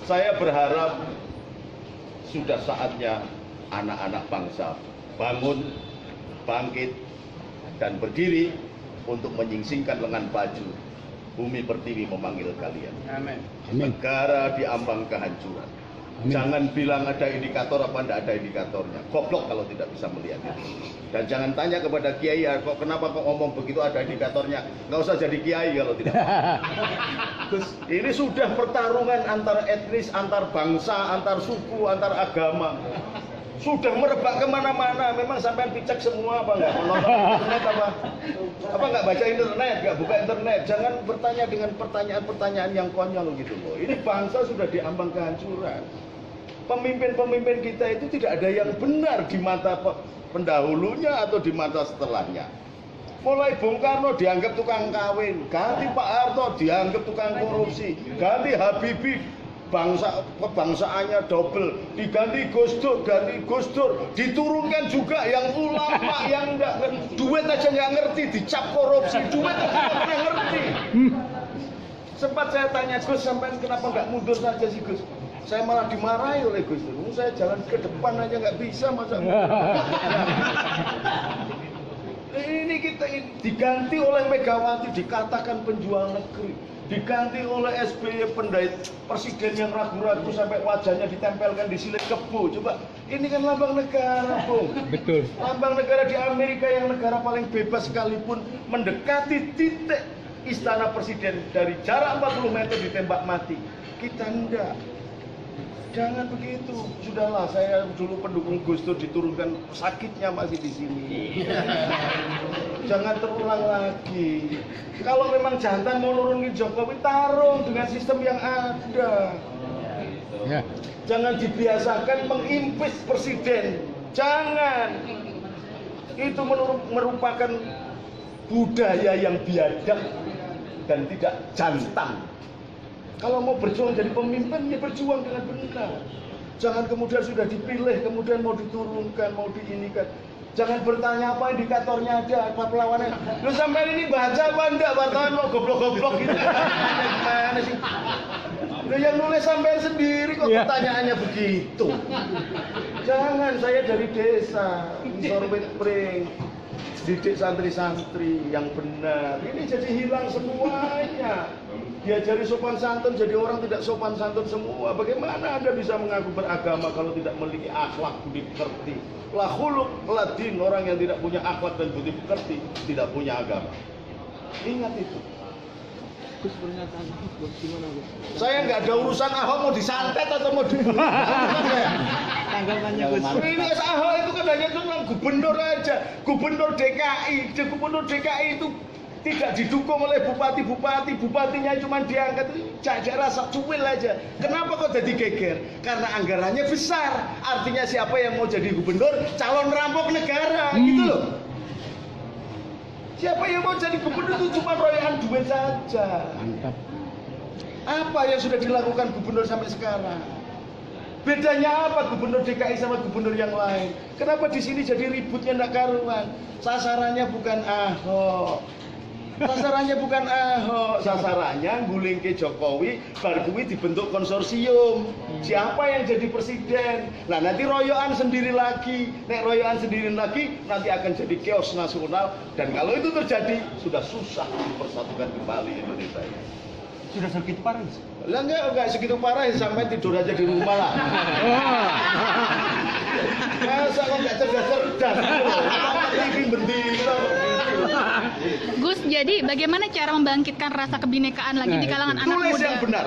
Saya berharap sudah saatnya anak-anak bangsa bangun, bangkit, dan berdiri untuk menyingsingkan lengan baju. Bumi Pertiwi memanggil kalian. Amin. Negara di ambang kehancuran. Amin. Jangan bilang ada indikator apa tidak ada indikatornya. Goblok kalau tidak bisa melihat itu. Dan jangan tanya kepada kiai, kok kenapa kok ngomong begitu ada indikatornya. Nggak usah jadi kiai kalau tidak. Terus ini sudah pertarungan antar etnis, antar bangsa, antar suku, antar agama. Sudah merebak kemana-mana. Memang sampean picek semua apa nggak? Menonton internet apa nggak baca internet, nggak buka internet. Jangan bertanya dengan pertanyaan-pertanyaan yang konyol gitu loh. Ini bangsa sudah diambang kehancuran. Pemimpin-pemimpin kita itu tidak ada yang benar di mata pendahulunya atau di mata setelahnya. Mulai Bung Karno dianggap tukang kawin, ganti Pak Harto dianggap tukang korupsi, ganti Habibie kebangsaannya double, diganti Gus Dur, ganti Gus Dur, diturunkan juga yang ulama yang enggak duit aja nggak ngerti, dicap korupsi, duit aja nggak pernah ngerti. Sempat saya tanya Gus, sampai kenapa nggak mundur saja sih Gus? Saya malah dimarahi oleh Gus Dur. Saya jalan ke depan aja nggak bisa masa. Ini kita diganti oleh Megawati dikatakan penjual negeri, diganti oleh SBY presiden yang ragu-ragu sampai wajahnya ditempelkan di silet kebo. Coba, ini kan lambang negara, Bung. Betul. Lambang negara di Amerika yang negara paling bebas sekalipun mendekati titik istana presiden dari jarak 40 meter ditembak mati. Kita enggak. Jangan begitu. Sudahlah, saya dulu pendukung Gus Dur diturunkan, sakitnya masih di sini. Jangan terulang lagi. Kalau memang jantan mau nurunin Jokowi, tarung dengan sistem yang ada. Ya. Jangan dibiasakan mengimpeach presiden. Jangan. Itu merupakan budaya yang biadab dan tidak jantan. Kalau mau berjuang jadi pemimpin, ya berjuang dengan benar. Jangan kemudian sudah dipilih, kemudian mau diturunkan, mau diinikan. Jangan bertanya apa indikatornya ada, apa pelawannya. Lu sampai ini baca apa enggak, wartawan mau goblok-goblok gitu. Gimana sih? Lu yang nulis sampai sendiri kok pertanyaannya begitu. Jangan, saya dari desa, Sorwit Pring, didik santri-santri yang benar. Ini jadi hilang semuanya. Diajari sopan santun, jadi orang tidak sopan santun semua. Bagaimana Anda bisa mengaku beragama kalau tidak memiliki akhlak budi pekerti? La khuluq la din, orang yang tidak punya akhlak dan budi pekerti tidak punya agama. Ingat itu. Gus, pernyataan Gus gimana Gus? Saya nggak ada urusan Ahok mau disantet atau mau dibunuh. Tanggapannya Gus. Ini Ahok itu kan hanya cuma gubernur aja, gubernur DKI. Gubernur DKI itu tidak didukung oleh bupati-bupati, bupatinya cuma diangkat jajar rasa cuwil aja. Kenapa kok jadi geger? Karena anggarannya besar. Artinya siapa yang mau jadi gubernur calon rampok negara, gitu loh. Siapa yang mau jadi gubernur itu cuma royoan duit saja. Mantap. Apa yang sudah dilakukan gubernur sampai sekarang? Bedanya apa gubernur DKI sama gubernur yang lain? Kenapa di sini jadi ributnya ndak karuan? Sasarannya bukan Ahok. Sasarannya guling ke Jokowi, baru kuwi dibentuk konsorsium. Siapa yang jadi presiden? Nah, nanti royoan sendiri lagi. Nek royoan sendiri lagi, nanti akan jadi chaos nasional. Dan kalau itu terjadi, sudah susah dipersatukan kembali Indonesia ini. Sudah segitu parah Gus? Lah enggak segitu parah, sampai tidur aja di rumah lah. Masa kok nggak cerdas-cerdas? TV bendino. Gus, jadi bagaimana cara membangkitkan rasa kebinekaan lagi di kalangan anak Tulis muda? yang benar.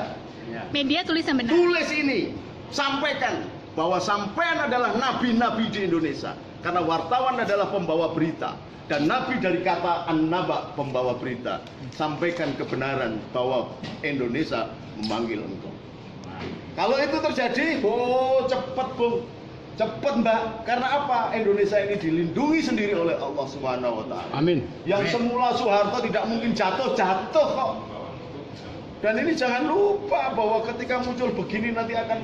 Media tulis yang benar. Tulis ini, sampaikan bahwa sampean adalah nabi-nabi di Indonesia. Karena wartawan adalah pembawa berita. Dan nabi dari kata an-naba, pembawa berita. Sampaikan kebenaran bahwa Indonesia memanggil engkau. Kalau itu terjadi, cepat Bung. Cepat Mbak. Karena apa? Indonesia ini dilindungi sendiri oleh Allah Subhanahu wa taala. Amin. Yang semula Soeharto tidak mungkin jatuh kok. Dan ini jangan lupa bahwa ketika muncul begini nanti akan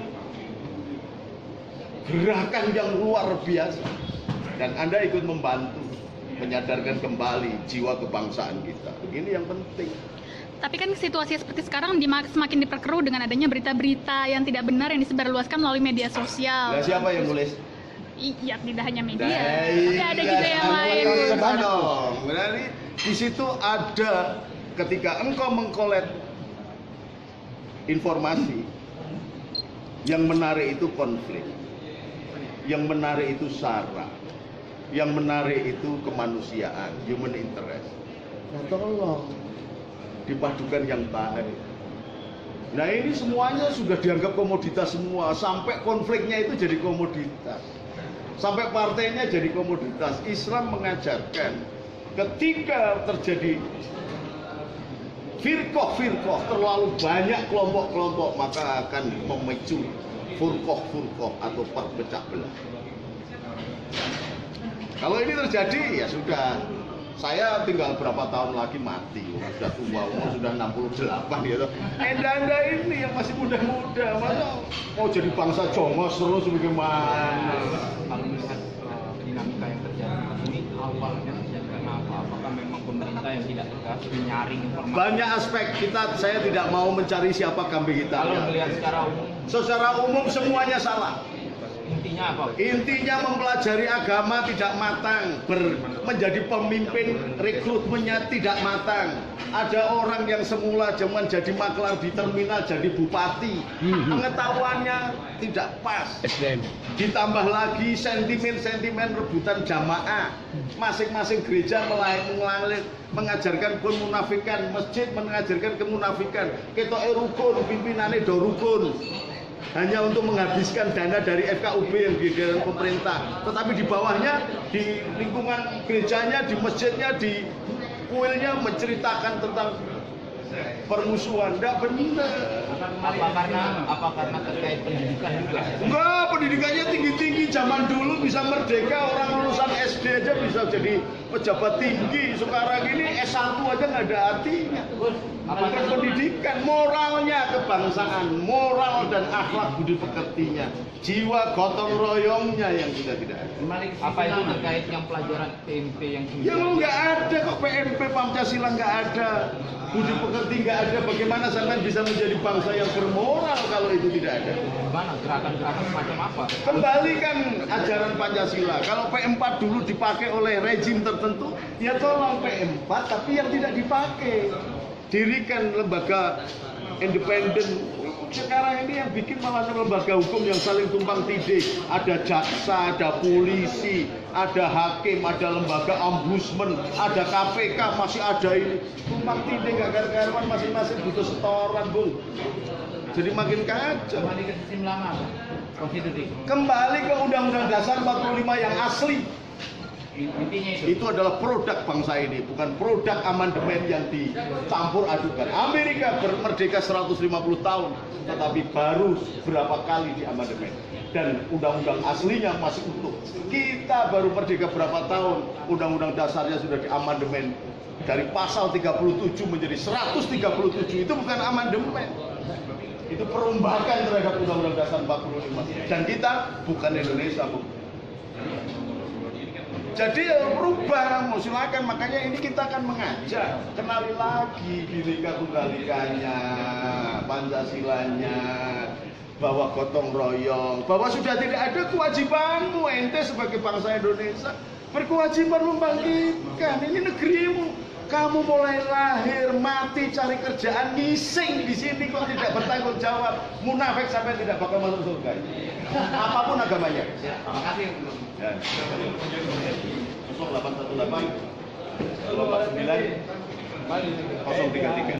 gerakan yang luar biasa. Dan Anda ikut membantu menyadarkan kembali jiwa kebangsaan kita. Ini yang penting. Tapi kan situasi seperti sekarang semakin diperkeruh dengan adanya berita-berita yang tidak benar yang disebarluaskan melalui media sosial. Nah, siapa yang nulis? Iya, tidak hanya media, Nah, tapi ada iya, juga yang lain. sama dong. Berarti di situ ada ketika engkau mengkolek informasi, yang menarik itu konflik, yang menarik itu sara, yang menarik itu kemanusiaan, human interest. Nah, tolong dipadukan yang baik. Nah, ini semuanya sudah dianggap komoditas semua, sampai konfliknya itu jadi komoditas. Sampai partainya jadi komoditas. Islam mengajarkan ketika terjadi firqoh terlalu banyak kelompok-kelompok, maka akan memicu furqoh atau perpecah belah. Kalau ini terjadi, ya sudah. Saya tinggal berapa tahun lagi mati, sudah tua, umur sudah 68 gitu. Anda ini yang masih muda-muda, masa mau jadi bangsa jongos terus bagaimana? Kalau melihat dinamika yang terjadi ini awalnya terjadi karena apa? Apakah memang pemerintah yang tidak tegas menyaring informasi? Banyak aspek, saya tidak mau mencari siapa kambing Kalau hitamnya. melihat Secara umum semuanya salah. intinya apa? Intinya mempelajari agama tidak matang, menjadi pemimpin rekrutmennya tidak matang. Ada orang yang semula zaman jadi maklar di terminal jadi bupati, pengetahuannya tidak pas. Ditambah lagi sentimen rebutan jamaah, masing-masing gereja mengajarkan kemunafikan, masjid mengajarkan kemunafikan. Ketoke rukun, pimpinane do rukun. Hanya untuk menghabiskan dana dari FKUB yang di dalam pemerintah, tetapi di bawahnya, di lingkungan gerejanya, di masjidnya, di kuilnya menceritakan tentang permusuhan. Tidak benar. Apa karena terkait pendidikan juga? Enggak, pendidikannya tinggi-tinggi. Zaman dulu bisa merdeka, orang lulusan SD aja bisa jadi pejabat tinggi. Sekarang ini S1 aja nggak ada artinya. Bukan pendidikan, moralnya kebangsaan, moral dan akhlak budi pekertinya, jiwa gotong royongnya yang sudah tidak ada. Apa itu terkait yang pelajaran PMP yang Ya nggak ada kok, PMP Pancasila nggak ada, budi pekerti nggak ada. Bagaimana sampean bisa menjadi bangsa yang bermoral kalau itu tidak ada? Gimana gerakan-gerakan semacam apa? Kembalikan ajaran Pancasila. Kalau P4 dulu dipakai oleh rejim tertentu, ya tolong P4 tapi yang tidak dipakai. Dirikan lembaga independen. Sekarang ini yang bikin malah lembaga hukum yang saling tumpang tindih. Ada jaksa, ada polisi, ada hakim, ada lembaga ombudsman, ada KPK, masih ada ini. Tumpang tindih gak karuan, masing-masing butuh setoran, Bung. Jadi makin kacau. Kembali ke sistem lama, konstitusi. Kembali ke Undang-Undang Dasar 45 yang asli. Intinya Itu adalah produk bangsa ini, bukan produk amandemen yang dicampur adukan. Amerika merdeka 150 tahun, tetapi baru berapa kali di amandemen. Dan undang-undang aslinya masih utuh. Kita baru merdeka berapa tahun, undang-undang dasarnya sudah di amandemen. Dari pasal 37 menjadi 137, itu bukan amandemen. Itu perombakan terhadap undang-undang dasar 45. Dan kita bukan Indonesia, Bu. Jadi berubah, silakan. Makanya ini kita akan mengajak, kenali lagi Bhinneka Tunggal Ikanya, Pancasilanya, bahwa gotong royong, bahwa sudah tidak ada kewajibanmu ente sebagai bangsa Indonesia berkewajiban membangkitkan ini negerimu. Kamu mulai lahir, mati, cari kerjaan, ngising di sini kok tidak bertanggung jawab, munafik sampai tidak bakal masuk surga. Apapun agamanya. Makasih. Ya. 0818 249 033.